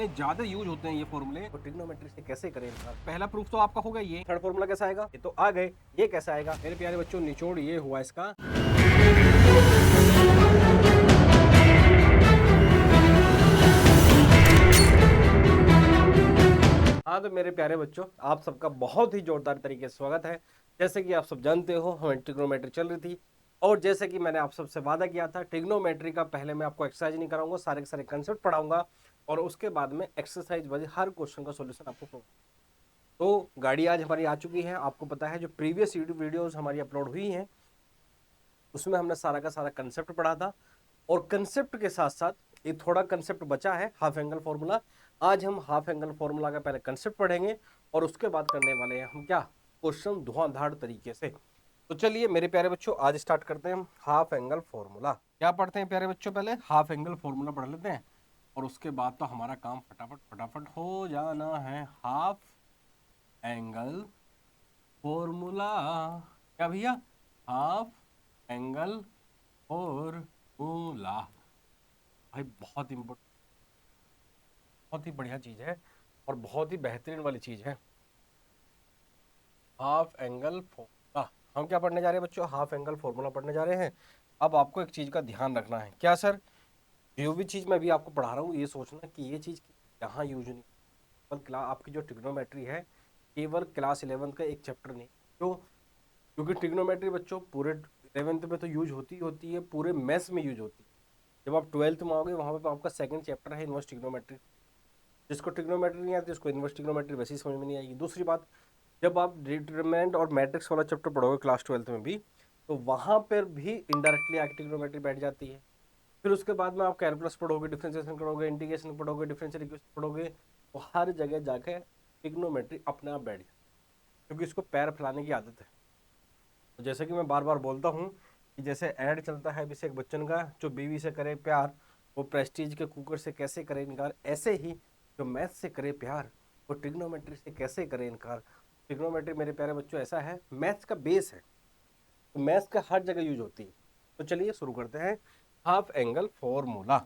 इतने ज्यादा यूज होते हैं ये फॉर्मूले। तो ट्रिग्नोमेट्री से कैसे करें इनका। पहला प्रूफ तो आपका होगा ये। थर्ड फॉर्मूला कैसा आएगा, ये तो आ गए, ये कैसा आएगा। मेरे प्यारे बच्चों निचोड़ ये हुआ इसका। हाँ तो मेरे प्यारे बच्चों, आप सबका बहुत ही जोरदार तरीके से स्वागत है। जैसे कि आप सब जानते हो, हमें ट्रिग्नोमेट्री चल रही थी और जैसे कि मैंने आप सबसे वादा किया था, ट्रिग्नोमेट्री का पहले मैं आपको एक्सरसाइज नहीं कराऊंगा, सारे के सारे कंसेप्ट पढ़ाऊंगा और उसके बाद में एक्सरसाइज वाइज हर क्वेश्चन का सॉल्यूशन आपको प्रोवाइड। तो गाड़ी आज हमारी आ चुकी है। आपको पता है जो प्रीवियस वीडियोस हमारी अपलोड हुई हैं उसमें हमने सारा का सारा कंसेप्ट पढ़ा था और कंसेप्ट के साथ साथ एक थोड़ा कंसेप्ट बचा है, हाफ एंगल फॉर्मूला। आज हम हाफ एंगल फॉर्मूला का पहले कंसेप्ट पढ़ेंगे और उसके बाद करने वाले हैं हम क्या, क्वेश्चन धुआंधार तरीके से। तो चलिए मेरे प्यारे बच्चों, आज स्टार्ट करते हैं हम हाफ एंगल फॉर्मूला। क्या पढ़ते हैं प्यारे बच्चों, पहले हाफ एंगल फॉर्मूला पढ़ लेते हैं और उसके बाद तो हमारा काम फटाफट फटाफट हो जाना है। हाफ एंगल फॉर्मूला, क्या भैया, हाफ एंगल फॉर्मूला। भाई बहुत इंपॉर्टेंट, बहुत ही बढ़िया चीज है और बहुत ही बेहतरीन वाली चीज है हाफ एंगल फॉर्मूला। हम क्या पढ़ने जा रहे हैं बच्चों, हाफ एंगल फॉर्मूला पढ़ने जा रहे हैं। अब आपको एक चीज का ध्यान रखना है। क्या सर? जो भी चीज मैं भी आपको पढ़ा रहा हूँ ये सोचना कि ये चीज यहाँ यूज नहीं, केवल क्लास आपकी जो ट्रिग्नोमेट्री है केवल क्लास 11 का एक चैप्टर नहीं। क्यों? क्योंकि ट्रिग्नोमेट्री बच्चों पूरे 11th में तो यूज होती होती है, पूरे मैथ्स में यूज होती है। जब आप 12th में आओगे वहाँ पे आपका सेकंड चैप्टर है इनवर्स ट्रिग्नोमेट्री। जिसको ट्रिग्नोमेट्री नहीं आती उसको इनवर्स ट्रिग्नोमेट्री वैसे ही समझ में नहीं आएगी। दूसरी बात, जब आप डिटरमिनेंट और मैट्रिक्स वाला चैप्टर पढ़ोगे क्लास 12th में भी, तो वहाँ पर भी इनडायरेक्टली आके ट्रिग्नोमेट्री बैठ जाती है। फिर उसके बाद में आप कैलकुलस पढ़ोगे, डिफरेंशिएशन पढ़ोगे, इंटीग्रेशन पढ़ोगे, डिफरेंशियल इक्वेशन पढ़ोगे, तो हर जगह जाके ट्रिग्नोमेट्री अपने आप बैठ जाए, क्योंकि इसको पैर फैलाने की आदत है। तो जैसे कि मैं बार बार बोलता हूँ कि जैसे ऐड चलता है अभिषेक बच्चन का, जो बीवी से करे प्यार वो प्रेस्टीज के कुकर से कैसे करे इनकार, ऐसे ही जो मैथ से करे प्यार वो ट्रिग्नोमेट्री से कैसे करे इनकार। ट्रिग्नोमेट्री मेरे प्यारे बच्चों ऐसा है, मैथ्स का बेस है, तो मैथ्स का हर जगह यूज होती है। तो चलिए शुरू करते हैं half angle formula.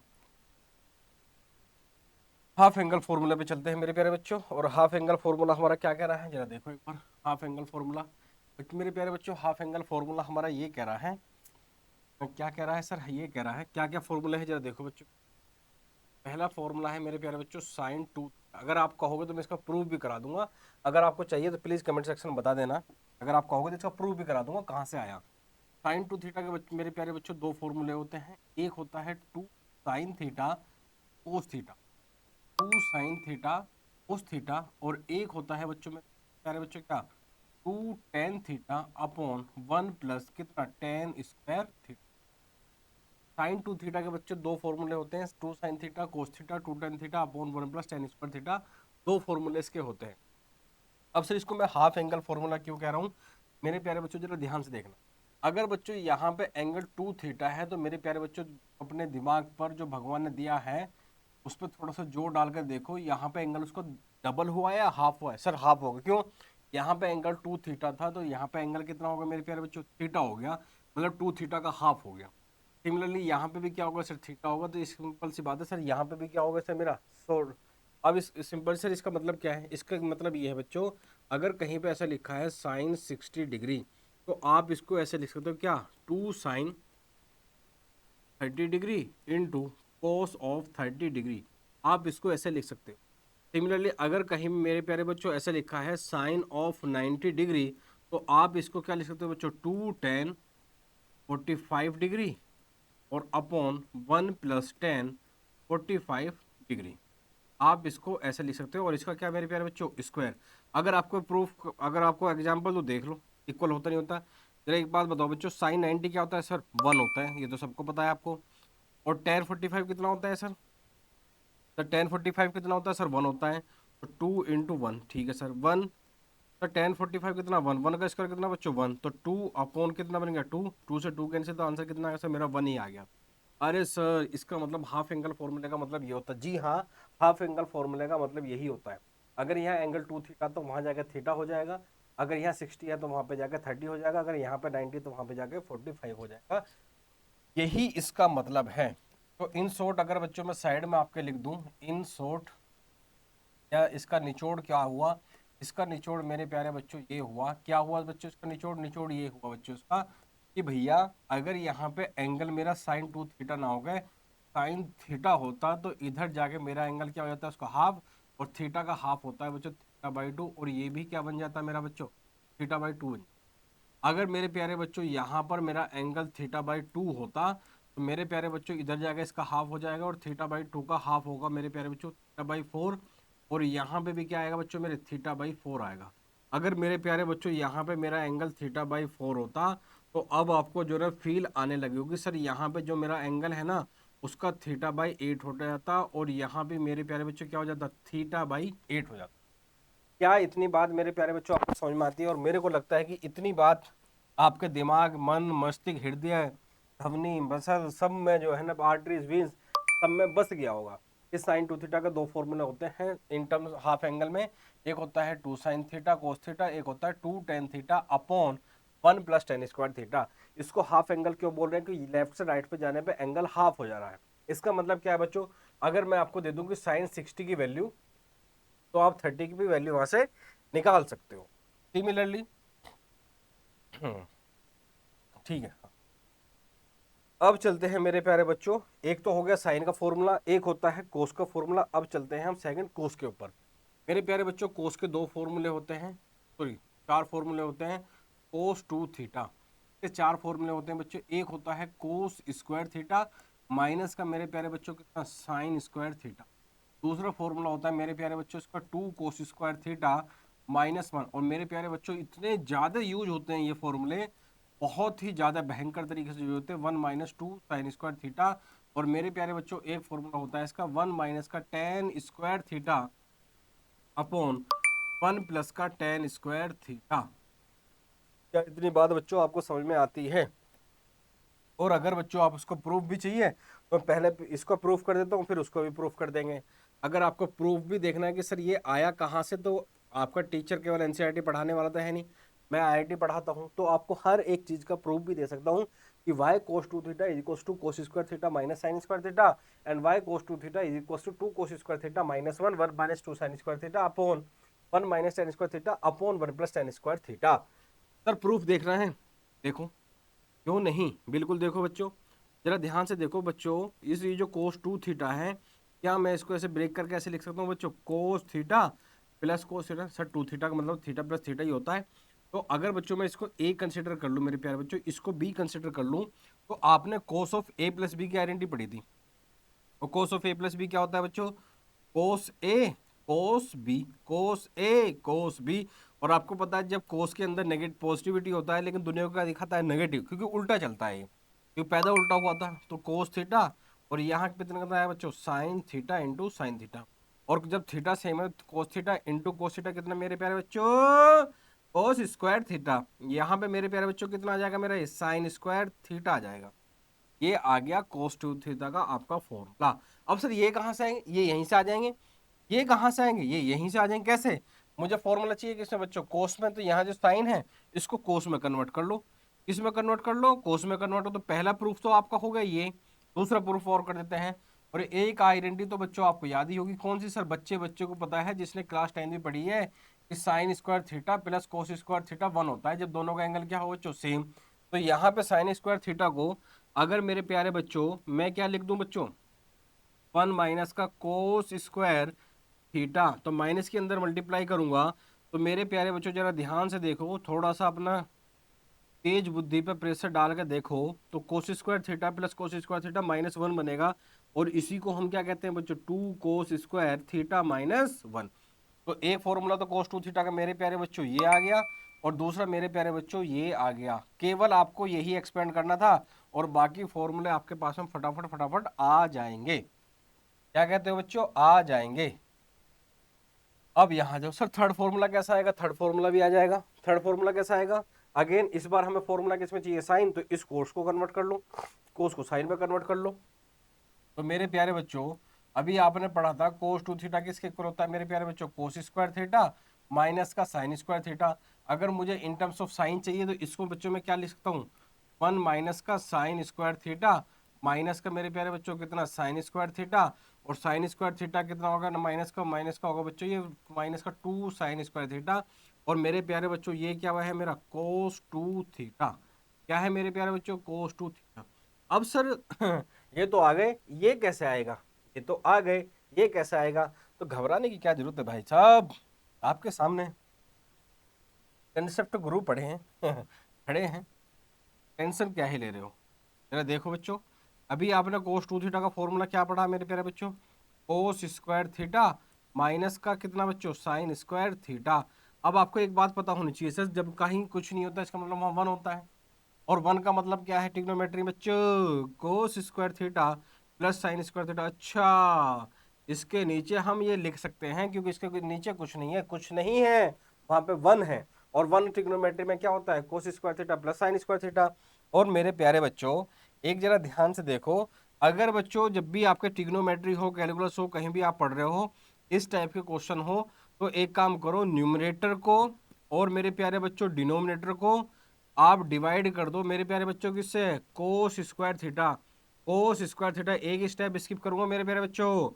Half angle formula पे चलते हैं मेरे प्यारे बच्चों। और हाफ एंगल फॉर्मूला हमारा क्या कह रहा है जरा देखो एक बार। हाफ एंगल फॉर्मूला मेरे प्यारे बच्चों, हाफ एंगल फॉर्मूला हमारा ये कह रहा है, क्या कह रहा है सर, ये कह रहा है क्या क्या फॉर्मूला है जरा देखो बच्चों। पहला फॉर्मूला है मेरे प्यारे बच्चों साइन टू। अगर आप कहोगे तो मैं इसका प्रूफ भी करा दूंगा, अगर आपको चाहिए तो प्लीज कमेंट सेक्शन में बता देना। अगर आप कहोगे तो इसका प्रूफ भी करा दूंगा कहाँ से आया। साइन टू थीटा के मेरे प्यारे बच्चों दो फॉर्मूले होते हैं। एक होता है two sine theta cos theta, two sine theta cos theta, और एक होता है बच्चों में प्यारे बच्चों क्या, two tan theta upon one plus कितना tan square theta. Sine two theta के बच्चे दो फॉर्मूले होते हैं, two sine theta cos theta, two tan theta upon one plus tan square theta. दो फॉर्मूले इसके होते हैं। अब सर इसको मैं हाफ एंगल फॉर्मूला क्यों कह रहा हूँ, मेरे प्यारे बच्चों जरा ध्यान से देखना। अगर बच्चों यहाँ पे एंगल टू थीटा है तो मेरे प्यारे बच्चों अपने दिमाग पर जो भगवान ने दिया है उस पर थोड़ा सा जोर डालकर देखो, यहाँ पे एंगल उसको डबल हुआ है या हाफ हुआ है। सर हाफ होगा, क्यों? यहाँ पे एंगल टू थीटा था तो यहाँ पे एंगल कितना होगा मेरे प्यारे बच्चों, थीटा हो गया, मतलब टू थीटा का हाफ हो गया। सिमिलरली यहाँ पे भी क्या होगा सर, थीटा होगा, तो सिंपल सी बात है सर यहाँ पे भी क्या होगा सर मेरा सो। अब इस सिंपल सर इसका मतलब क्या है, इसका मतलब ये है बच्चों, अगर कहीं पे ऐसा लिखा है साइन 60 डिग्री तो आप इसको ऐसे लिख सकते हो क्या, two sine 30 degree into cos of 30 degree, आप इसको ऐसे लिख सकते हो। सिमिलरली अगर कहीं मेरे प्यारे बच्चों ऐसे लिखा है साइन ऑफ 90 डिग्री तो आप इसको क्या लिख सकते हो बच्चों, टू टेन 45 डिग्री और upon one plus ten 45 degree. आप इसको ऐसे लिख सकते हो और इसका क्या मेरे प्यारे बच्चों, स्क्वायर। अगर आपको प्रूफ, अगर आपको एग्जांपल तो देख लो, इक्वल होता नहीं होता। जरा एक बात बताओ बच्चों, साइन 90 क्या होता है सर, वन होता है, ये तो सबको पता है आपको। और टेन 45 कितना होता है सर, टेन 45 कितना होता है सर, वन होता है। तो टू इंटू वन, ठीक है सर वन। सर टेन 45 कितना, वन, वन का स्क्वायर कितना बच्चों, वन, तो टू अपॉन कितना बन गया, टू, टू से टू कैंसिल, तो आंसर कितना आया सर मेरा, वन ही आ गया। अरे सर इसका मतलब हाफ एंगल फॉर्मूले का मतलब ये होता है, जी हाँ, हाफ एंगल फॉर्मूले का मतलब यही होता है। अगर यहाँ एंगल टू थीटा तो वहाँ जाकर थीटा हो जाएगा, अगर यहाँ 60 है तो वहाँ पे जाकर 30 हो जाएगा, अगर यहाँ पे 90 तो वहाँ पे जाकर 45 हो जाएगा। यही इसका मतलब है। तो इन शॉर्ट अगर बच्चों में साइड में आपके लिख दूं, इन शॉर्ट या इसका निचोड़ क्या हुआ, इसका निचोड़ मेरे प्यारे बच्चों ये हुआ, क्या हुआ बच्चों इसका निचोड़, निचोड़ ये हुआ बच्चों इसका कि भैया अगर यहाँ पे एंगल मेरा साइन 2 थीटा ना हो गए, साइन थीटा होता तो इधर जाके मेरा एंगल क्या हो जाता है उसका हाफ, और थीटा का हाफ होता है बच्चों थीटा बाई 2, और ये भी क्या बन जाता है मेरा बच्चों थीटा बाई 2 बन जाता। अगर मेरे प्यारे बच्चों यहाँ पर मेरा एंगल थीटा बाई 2 होता तो मेरे प्यारे बच्चों इधर जाएगा इसका हाफ हो जाएगा, और थीटा बाई 2 का हाफ होगा मेरे प्यारे बच्चों थीटा बाई 4, और यहाँ पे भी क्या आएगा बच्चों मेरे थीटा बाई 4 आएगा। अगर मेरे प्यारे बच्चों यहाँ पे मेरा एंगल थीटा बाई 4 होता तो अब आपको जो है फील आने लगी होगी सर यहाँ पे जो मेरा एंगल है ना उसका थीटा बाई 8 हो जाता, और यहाँ पे मेरे प्यारे बच्चों क्या हो जाता थीटा बाई 8 हो जाता। क्या इतनी बात मेरे प्यारे बच्चों आपको समझ में आती है? और मेरे को लगता है कि इतनी बात आपके दिमाग, मन, मस्तिष्क, हृदय, ध्वनि, मसल सब में जो है ना आर्टरीज, वीन्स सब में बस गया होगा। इस साइन 2 थीटा का दो फॉर्मूले होते हैं इन टर्म्स हाफ एंगल में, एक होता है 2 साइन थीटा कोस थीटा, एक होता है 2 ten theta upon 1 plus tan square theta. इसको हाफ एंगल क्यों बोल रहे हैं? कि लेफ्ट से राइट पे जाने पे एंगल हाफ हो जा रहा है। इसका मतलब क्या है बच्चों? अगर मैं आपको दे दूं कि साइन 60 की वैल्यू, तो आप 30 की भी वैल्यू वहां से निकाल सकते हो। सिमिलरली ठीक है, अब चलते हैं मेरे प्यारे बच्चों, एक तो हो गया साइन का फॉर्मूला, एक होता है कोस का फॉर्मूला। अब चलते हैं हम सेकंड कोस के ऊपर। मेरे प्यारे बच्चों कोस के दो फॉर्मूले होते हैं, सॉरी 4 फॉर्मूले होते हैं। कोस 2 थीटा के 4 फॉर्मूले होते हैं बच्चों। एक होता है कोस स्क्वायर थीटा माइनस का मेरे प्यारे बच्चों कितना साइन स्क्वायर थीटा। दूसरा फॉर्मूला होता है मेरे प्यारे बच्चों इसका 2 कोस स्क्वायर थीटा -1। और मेरे प्यारे बच्चों इतने ज़्यादा यूज होते हैं ये फॉर्मूले, बहुत ही ज़्यादा भयंकर तरीके से यूज होते हैं। 1 - 2 साइन स्क्वायर थीटा। और मेरे प्यारे बच्चों एक फॉर्मूला होता है इसका 1 माइनस का ten square theta upon 1 plus का टेन स्क्वायर थीटा। क्या इतनी बात बच्चों आपको समझ में आती है? और अगर बच्चों आप उसको प्रूफ भी चाहिए तो पहले इसको प्रूफ कर देता हूँ, फिर उसको भी प्रूफ कर देंगे। अगर आपको प्रूफ भी देखना है कि सर ये आया कहाँ से, तो आपका टीचर केवल एनसीईआरटी पढ़ाने वाला तो है नहीं, मैं आईआईटी पढ़ाता हूँ, तो आपको हर एक चीज़ का प्रूफ भी दे सकता हूँ कि y cos 2 theta is equal to cos square theta minus sine square theta, and y cos 2 theta is equal to 2 cos square theta -1 1 minus 2 sine square theta upon 1 minus tan square theta upon 1 plus tan square theta. Sir proof देखना है? देखो, क्यों नहीं, बिल्कुल देखो बच्चों, जरा ध्यान से देखो बच्चों। इस ये जो कोस 2 थीटा है, क्या मैं इसको ऐसे ब्रेक करके ऐसे लिख सकता हूँ बच्चों? Cos theta plus cos theta. Sir 2 theta का मतलब थीटा प्लस थीटा ही होता है। तो अगर बच्चों मैं इसको ए कंसिडर कर लूँ मेरे प्यारे बच्चों, इसको बी कंसिडर कर लूँ, तो आपने cos of A plus B की आइडेंटिटी पढ़ी थी। और cos of A plus B क्या होता है बच्चों? Cos A cos B, cos A cos B. और आपको पता है जब कोस के अंदर नेगेटिव पॉजिटिविटी होता है, लेकिन दुनिया को क्या दिखाता है? नेगेटिव, क्योंकि उल्टा चलता है ये, क्योंकि पैदा उल्टा हुआ था। तो कोस थीटा, और यहाँ पे कितना करता है बच्चों? Sine theta into sine theta. और जब थीटा सेम है तो cos theta into cos theta कितना मेरे प्यारे बच्चों? कोस स्क्वायर थीटा। यहाँ पे मेरे प्यारे बच्चों कितना आ जाएगा मेरा? ये साइन स्क्वायर थीटा आ जाएगा। ये आ गया कोस 2 थीटा का आपका फॉर्मूला। अब सर ये कहाँ से आएंगे? ये यहीं से आ जाएंगे। ये कहाँ से आएंगे? ये यहीं से आ जाएंगे। कैसे? मुझे फॉर्मूला चाहिए किसमें बच्चों? कोस में। तो यहाँ जो साइन है इसको कोस में कन्वर्ट कर लो, किसमें कन्वर्ट कर लो? कोस में कन्वर्ट हो। तो पहला प्रूफ तो आपका हो गया ये। दूसरा प्रूफ और कर देते हैं। और एक आइडेंटिटी तो बच्चों आपको याद ही होगी, कौन सी सर? बच्चे बच्चे को पता है जिसने क्लास 10 भी पढ़ी है कि sign square theta plus cos square theta 1 होता है जब दोनों का एंगल क्या हो बच्चों? सेम। तो यहाँ पे साइन स्क्वायर थीटा को अगर मेरे प्यारे बच्चों मैं क्या लिख दूं बच्चों? 1 माइनस का कोस स्क्वायर थीटा, तो माइनस के अंदर मल्टीप्लाई करूंगा। तो मेरे प्यारे बच्चों जरा ध्यान से देखो, थोड़ा सा अपना तेज बुद्धि पे प्रेशर डाल के देखो, तो कोस square theta plus cos square theta -1 बनेगा। और इसी को हम क्या कहते हैं बच्चों? 2 कोस स्क्वायर थीटा -1। तो एक फॉर्मूला तो कोस 2 थीटा का मेरे प्यारे बच्चों ये आ गया, और दूसरा मेरे प्यारे बच्चों ये आ गया। केवल आपको यही एक्सपेंड करना था, और बाकी फॉर्मूले आपके पास में फटाफट फटाफट आ जाएंगे। क्या कहते हो बच्चों? आ जाएंगे। अब यहाँ जाओ, सर थर्ड फॉर्मूला कैसा आएगा? थर्ड फॉर्मूला भी आ जाएगा। थर्ड फॉर्मूला कैसा आएगा? अगेन इस बार हमें फॉर्मूला किसमें चाहिए? साइन। तो इस कोस को कन्वर्ट कर लो, कोस को साइन में कन्वर्ट कर लो। तो मेरे प्यारे बच्चों अभी आपने पढ़ा था कोस 2 थीटा किसके इक्वल होता है मेरे प्यारे बच्चों? कोस स्क्वायर थीटा माइनस का साइन स्क्वायर थीटा। अगर मुझे इन टर्म्स ऑफ साइन चाहिए तो इसको बच्चों में क्या लिख सकता हूँ? 1 माइनस का साइन स्क्वायर थीटा माइनस का मेरे प्यारे बच्चों कितना साइन स्क्वायर थीटा, और साइन स्क्वायर थीटा कितना होगा ना, माइनस का होगा बच्चों ये माइनस का 2 साइन स्क्वायर थीटा, और मेरे प्यारे बच्चों ये क्या हुआ है मेरा कोस 2 थीटा। क्या है मेरे प्यारे बच्चों, कोस 2 थीटा। अब सर ये तो आ गए, ये कैसे आएगा, ये तो आ गए, ये कैसे आएगा। तो घबराने की क्या जरूरत है भाई साहब, आपके सामने कंसेप्ट गुरु पढ़े हैं खड़े हैं, टेंशन क्या ही ले रहे हो। जरा देखो बच्चों, अभी आपने कोस 2 थीटा का फॉर्मूला क्या पढ़ा मेरे प्यारे बच्चों, कोस स्क्वायर थीटा माइनस का कितना बच्चों साइन स्क्वायर थीटा। अब आपको एक बात पता होनी चाहिए सर, जब कहीं कुछ नहीं होता इसका मतलब वहाँ वन होता है, और वन का मतलब क्या है ट्रिग्नोमेट्री में बच्चों, कोस square theta plus sign square theta. अच्छा, इसके नीचे हम ये लिख सकते हैं क्योंकि इसके नीचे कुछ नहीं है, कुछ नहीं है, वहां पे वन है, और वन ट्रिग्नोमेट्री में क्या होता है कोस square theta plus sign square theta. और मेरे प्यारे बच्चों एक जरा ध्यान से देखो, अगर बच्चों जब भी आपके ट्रिग्नोमेट्री हो, कैलकुलस हो, कहीं भी आप पढ़ रहे हो, इस टाइप के क्वेश्चन हो, तो एक काम करो, न्यूमरेटर को और मेरे प्यारे बच्चों डिनोमिनेटर को आप डिवाइड कर दो मेरे प्यारे बच्चों किससे, कोस स्क्वायर थीटा। कोस स्क्वायर थीटा एक स्टेप स्किप करूंगा मेरे प्यारे बच्चों,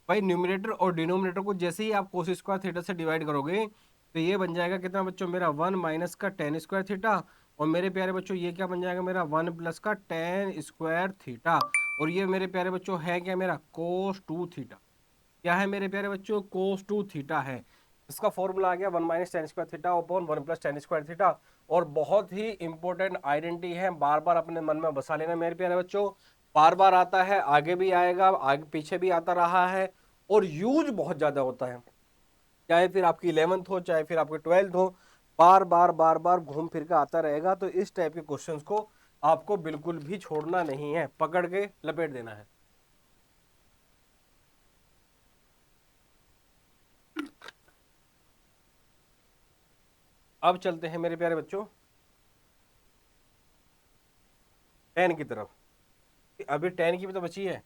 भाई न्यूमरेटर और डिनोमिनेटर को जैसे ही आप कोस स्क्वायर थीटा से डिवाइड करोगे तो ये बन जाएगा कितना बच्चों मेरा वन माइनस का टेन स्क्वायर थीटा, और मेरे प्यारे बच्चों ये क्या बन जाएगा मेरा वन प्लस का टेन स्क्वायर थीटा, और ये मेरे प्यारे बच्चों है क्या मेरा कोस 2 थीटा। क्या है मेरे प्यारे बच्चों, कोस 2 थीटा है। इसका फॉर्मूला आ गया one minus tan square theta upon one plus tan square theta. और बहुत ही इंपॉर्टेंट आइडेंटिटी है, बार बार अपने मन में बसा लेना मेरे प्यारे बच्चों, बार बार आता है, आगे भी आएगा, आगे पीछे भी आता रहा है, और यूज बहुत ज्यादा होता है, चाहे फिर आपकी 11th हो चाहे फिर आपकी 12th हो, बार बार बार बार घूम फिर के आता रहेगा। तो इस टाइप के क्वेश्चंस को आपको बिल्कुल भी छोड़ना नहीं है, पकड़ के लपेट देना है। अब चलते हैं मेरे प्यारे बच्चों टेन की तरफ, अभी टेन की भी तो बची है।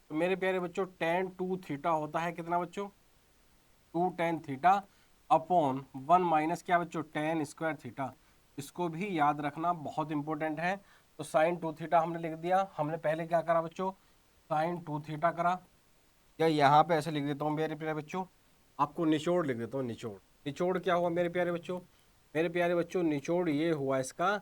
तो मेरे प्यारे बच्चों टेन 2 थीटा होता है कितना बच्चों, 2 ten theta upon one minus क्या बच्चों टेन स्क्वायर थीटा। इसको भी याद रखना, बहुत इंपॉर्टेंट है। तो साइन 2 थीटा हमने लिख दिया, हमने पहले क्या करा बच्चों, साइन 2 थीटा करा, या यहाँ पे ऐसे लिख देता हूँ मेरे प्यारे बच्चों, आपको निचोड़ लिख देता हूँ, निचोड़। निचोड़ क्या हुआ मेरे प्यारे बच्चों, मेरे प्यारे बच्चों निचोड़ ये हुआ इसका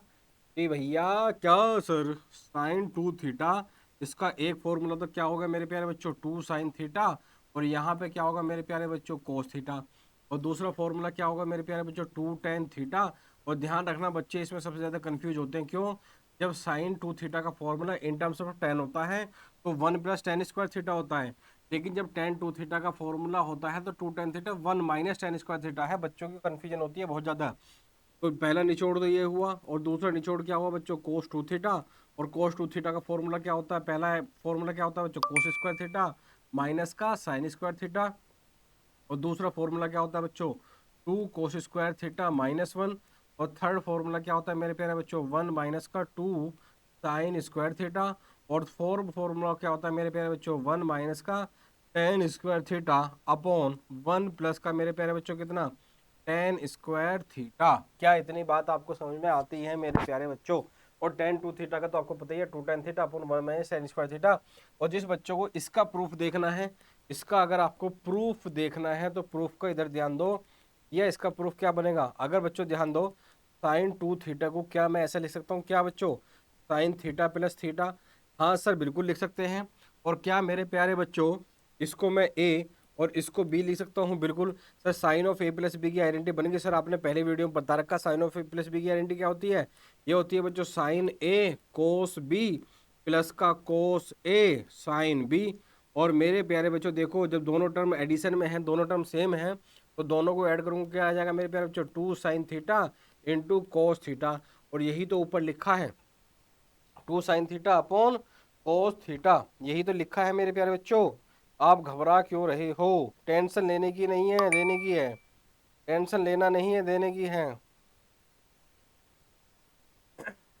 कि भैया क्या सर साइन 2 थीटा, इसका एक फॉर्मूला तो क्या होगा मेरे प्यारे बच्चों 2 साइन थीटा, और यहाँ पे क्या होगा मेरे प्यारे बच्चों कोस थीटा, और दूसरा फॉर्मूला क्या होगा मेरे प्यारे बच्चों 2 टेन थीटा। और ध्यान रखना बच्चे इसमें सबसे ज़्यादा कंफ्यूज होते हैं, क्यों, जब साइन 2 थीटा का formula in terms of ten होता है तो one plus tan square theta होता है, लेकिन जब टेन 2 थीटा का फॉर्मूला होता है तो 2 tan theta one minus tan square theta है। बच्चों की कंफ्यूजन होती है बहुत ज़्यादा। तो पहला निचोड़ तो ये हुआ, और दूसरा निचोड़ क्या हुआ बच्चों कोस 2 थीटा, और कोस 2 थीटा का फॉर्मूला क्या होता है, पहला फॉर्मूला क्या होता है बच्चों कोस स्क्वायर थीटा माइनस का साइन स्क्वायर थीटा, और दूसरा फॉर्मूला क्या होता है बच्चों 2 cos square theta minus one, और थर्ड फॉर्मूला क्या होता है मेरे प्यारे बच्चों वन माइनस का 2 साइन स्क्वायर थीटा, और फोर्थ फॉर्मूला क्या होता है मेरे प्यारे बच्चों वन माइनस का ten square theta upon one plus का मेरे प्यारे बच्चों कितना टेन स्क्वायर थीटा। क्या इतनी बात आपको समझ में आती है मेरे प्यारे बच्चों। और टेन 2 थीटा का तो आपको पता ही है 2 ten theta upon one minus tan square theta. और जिस बच्चों को इसका प्रूफ देखना है, इसका अगर आपको प्रूफ देखना है तो प्रूफ को इधर ध्यान दो, या इसका प्रूफ क्या बनेगा, अगर बच्चों ध्यान दो साइन 2 थीटा को क्या मैं ऐसे लिख सकता हूँ क्या बच्चों, साइन थीटा प्लस थीटा, हाँ सर बिल्कुल लिख सकते हैं। और क्या मेरे प्यारे बच्चों इसको मैं ए और इसको बी लिख सकता हूँ, बिल्कुल sir. Sine of A plus B की आइडेंटिटी बनेगी सर, आपने पहले वीडियो में बता रखा sine of A plus B की आइडेंटिटी क्या होती है, ये होती है बच्चों sine A cos B plus का कोस ए साइन बी। और मेरे प्यारे बच्चों देखो जब दोनों टर्म एडिशन में हैं, दोनों टर्म सेम हैं, तो दोनों को ऐड करूंगा क्या आ जाएगा मेरे प्यारे बच्चों 2 sine theta into cos theta, और यही तो ऊपर लिखा है 2 sine theta upon cos theta, यही तो लिखा है मेरे प्यारे बच्चों। आप घबरा क्यों रहे हो, टेंशन लेने की नहीं है देने की है, टेंशन लेना नहीं है देने की है।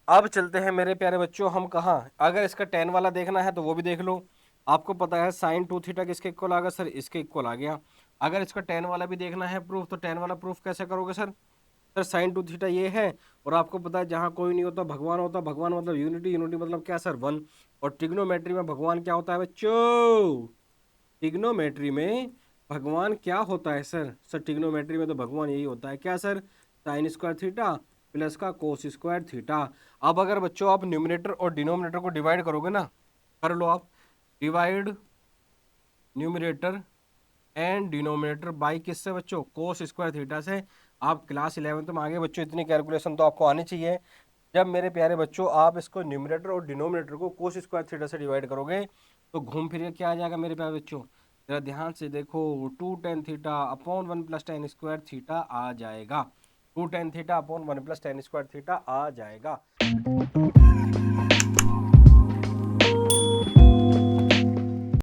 अब चलते हैं मेरे प्यारे बच्चों हम कहाँ, अगर इसका टेन वाला देखना है तो वो भी देख लो। आपको पता है साइन 2 थीटा किसके इक्वल आ गया सर, इसके इक्वल आ गया। अगर इसका टेन वाला भी देखना है प्रूफ, तो टेन वाला प्रूफ कैसे करोगे sir, sir sign two theta ये है, और आपको पता है जहाँ कोई नहीं होता भगवान होता, भगवान मतलब यूनिटी, यूनिटी मतलब क्या सर 1। और ट्रिग्नोमेट्री में भगवान क्या होता है बच्चों, ट्रिग्नोमेट्री में भगवान क्या होता है सर, सर ट्रिग्नोमेट्री में तो भगवान यही होता है क्या sir, sign square theta plus का कोस स्क्वायर थीटा। अब अगर बच्चों आप न्यूमरेटर और डिनोमिनेटर को डिवाइड करोगे ना, कर लो आप divide numerator and denominator by किससे बच्चों, कोस स्क्वायर थीटा से। आप क्लास 11th में आगे बच्चों, इतनी कैलकुलेशन तो आपको आनी चाहिए। जब मेरे प्यारे बच्चों आप इसको न्यूमरेटर और डिनोमिनेटर को कोस स्क्वायर थीटा से डिवाइड करोगे तो घूम फिर के क्या आ जाएगा मेरे प्यारे बच्चों, जरा ध्यान से देखो, 2 tan theta upon 1 + tan² theta आ जाएगा, 2 tan theta upon 1 + tan² theta आ जाएगा।